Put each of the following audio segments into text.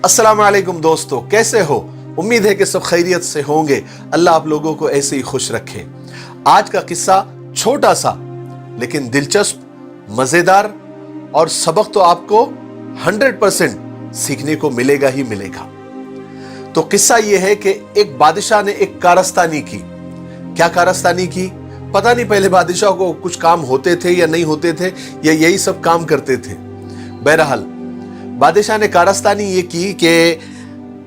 अस्सलाम वालेकुम दोस्तों, कैसे हो? उम्मीद है कि सब खैरियत से होंगे। अल्लाह आप लोगों को ऐसे ही खुश रखे। आज का किस्सा छोटा सा लेकिन दिलचस्प, मजेदार और सबक तो आपको 100% सीखने को मिलेगा ही मिलेगा। तो किस्सा यह है कि एक बादशाह ने एक कारस्तानी की। क्या कारस्तानी की पता नहीं, पहले बादशाह को कुछ काम होते थे या नहीं होते थे या यही सब काम करते थे। बहरहाल बादशाह ने कारस्तानी ये की कि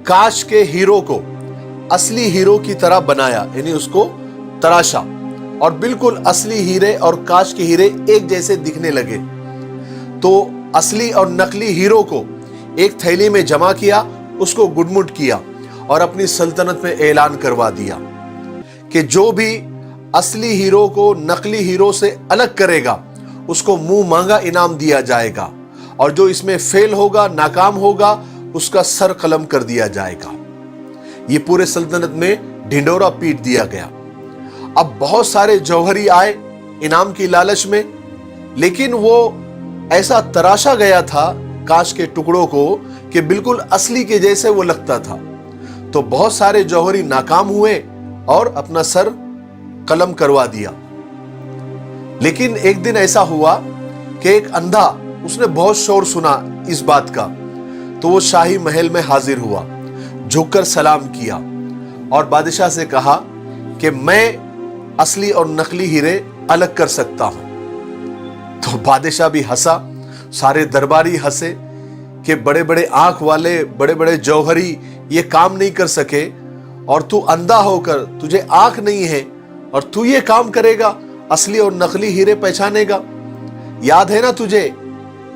काश के हीरो को असली हीरो की तरह बनाया, यानी उसको तराशा और बिल्कुल असली हीरे और काश के हीरे एक जैसे दिखने लगे। तो असली और नकली हीरो को एक थैली में जमा किया, उसको गुडमुट किया और अपनी सल्तनत में ऐलान करवा दिया कि जो भी असली हीरो को नकली हीरो से अलग करेगा उसको मुंह मांगा इनाम दिया जाएगा, और जो इसमें फेल होगा, नाकाम होगा, उसका सर कलम कर दिया जाएगा। ये पूरे सल्तनत में ढिंडोरा पीट दिया गया। अब बहुत सारे जौहरी आए इनाम की लालच में, लेकिन वो ऐसा तराशा गया था काश के टुकड़ों को कि बिल्कुल असली के जैसे वो लगता था। तो बहुत सारे जौहरी नाकाम हुए और अपना सर कलम करवा दिया। लेकिन एक दिन ऐसा हुआ कि एक अंधा, उसने बहुत शोर सुना इस बात का, तो वो शाही महल में हाजिर हुआ, झुककर सलाम किया और बादशाह से कहा कि मैं असली और नकली हीरे अलग कर सकता हूं। तो बादशाह भी हंसा, सारे दरबारी हंसे कि बड़े बड़े आंख वाले, बड़े बड़े जौहरी ये काम नहीं कर सके, और तू अंधा होकर, तुझे आंख नहीं है और तू ये काम करेगा, असली और नकली हीरे पहचानेगा? याद है ना तुझे,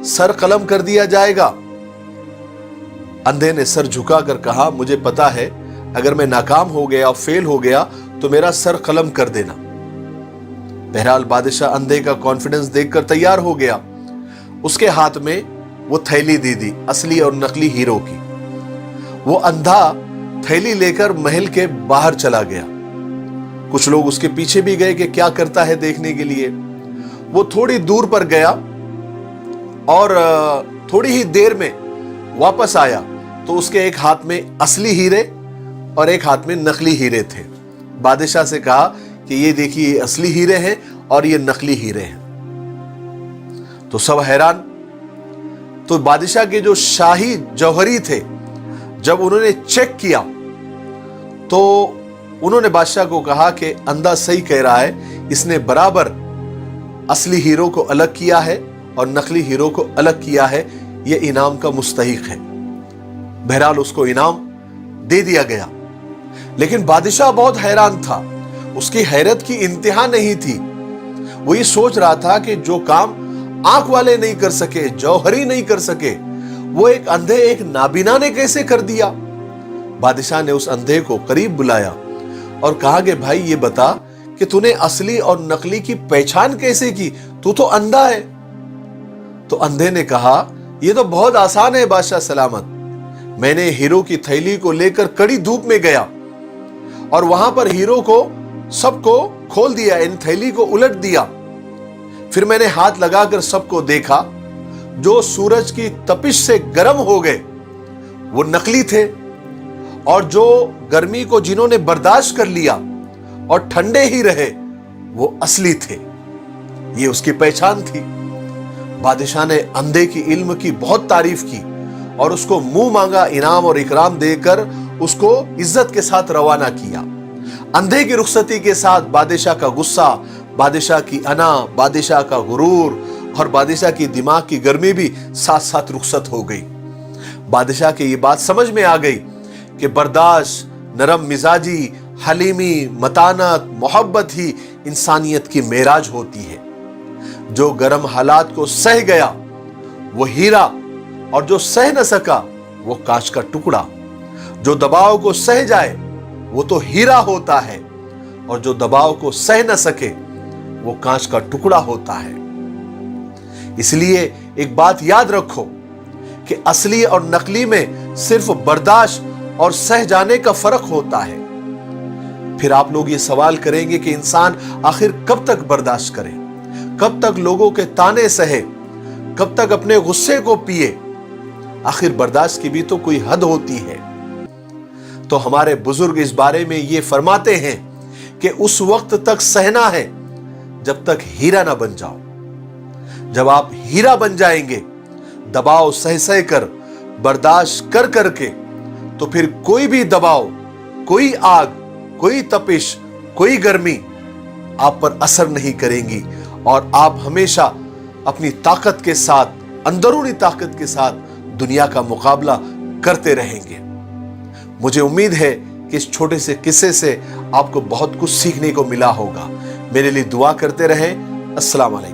सर कलम कर दिया जाएगा। अंधे ने सर झुकाकर कहा, मुझे पता है, अगर मैं नाकाम हो गया, फेल हो गया तो मेरा सर कलम कर देना। बहरहाल बादशाह अंधे का कॉन्फिडेंस देखकर तैयार हो गया। उसके हाथ में वो थैली दे दी असली और नकली हीरो की। वो अंधा थैली लेकर महल के बाहर चला गया। कुछ लोग उसके पीछे भी गए कि क्या करता है देखने के लिए। वो थोड़ी दूर पर गया और थोड़ी ही देर में वापस आया तो उसके एक हाथ में असली हीरे और एक हाथ में नकली हीरे थे। बादशाह से कहा कि ये देखिए, ये असली हीरे हैं और ये नकली हीरे हैं। तो सब हैरान। तो बादशाह के जो शाही जौहरी थे, जब उन्होंने चेक किया तो उन्होंने बादशाह को कहा कि अंधा सही कह रहा है, इसने बराबर असली हीरो को अलग किया है और नकली हीरो को अलग किया है, यह इनाम का मुस्तहिक है। बहरहाल उसको इनाम दे दिया गया। लेकिन बादशाह बहुत हैरान था, उसकी हैरत की इंतहा नहीं थी। वो ये सोच रहा था कि जो काम आंख वाले नहीं कर सके, जौहरी नहीं कर सके, वो एक अंधे, एक नाबीना ने कैसे कर दिया। बादशाह ने उस अंधे को करीब बुलाया और कहा कि भाई ये बता कि तूने असली और नकली की पहचान कैसे की, तू तो अंधा है। तो अंधे ने कहा, यह तो बहुत आसान है बादशाह सलामत। मैंने हीरो की थैली को लेकर कड़ी धूप में गया और वहां पर हीरो को सबको खोल दिया, इन थैली को उलट दिया। फिर मैंने हाथ लगाकर सबको देखा। जो सूरज की तपिश से गर्म हो गए वो नकली थे, और जो गर्मी को जिन्होंने बर्दाश्त कर लिया और ठंडे ही रहे वो असली थे। ये उसकी पहचान थी। बादशाह ने अंधे की इल्म की बहुत तारीफ की और उसको मुंह मांगा इनाम और इकराम देकर उसको इज्जत के साथ रवाना किया। अंधे की रुखसती के साथ बादशाह का गुस्सा, बादशाह की अना, बादशाह का गुरूर और बादशाह की दिमाग की गर्मी भी साथ साथ रुखसत हो गई। बादशाह की ये बात समझ में आ गई कि बर्दाश्त, नरम मिजाजी, हलीमी, मतानत, मोहब्बत ही इंसानियत की मेराज होती है। जो गर्म हालात को सह गया वो हीरा, और जो सह न सका वो कांच का टुकड़ा। जो दबाव को सह जाए वो तो हीरा होता है, और जो दबाव को सह न सके वो कांच का टुकड़ा होता है। इसलिए एक बात याद रखो कि असली और नकली में सिर्फ बर्दाश्त और सह जाने का फर्क होता है। फिर आप लोग ये सवाल करेंगे कि इंसान आखिर कब तक बर्दाश्त करे, कब तक लोगों के ताने सहे, कब तक अपने गुस्से को पिए। आखिर बर्दाश्त की भी तो कोई हद होती है। तो हमारे बुजुर्ग इस बारे में ये फरमाते हैं कि उस वक्त तक सहना है जब तक हीरा ना बन जाओ। जब आप हीरा बन जाएंगे, दबाव सह सह कर, बर्दाश्त कर करके, तो फिर कोई भी दबाव, कोई आग, कोई तपिश, कोई गर्मी आप पर असर नहीं करेंगी और आप हमेशा अपनी ताकत के साथ, अंदरूनी ताकत के साथ दुनिया का मुकाबला करते रहेंगे। मुझे उम्मीद है कि इस छोटे से किस्से से आपको बहुत कुछ सीखने को मिला होगा। मेरे लिए दुआ करते रहें। अस्सलाम वालेकुम।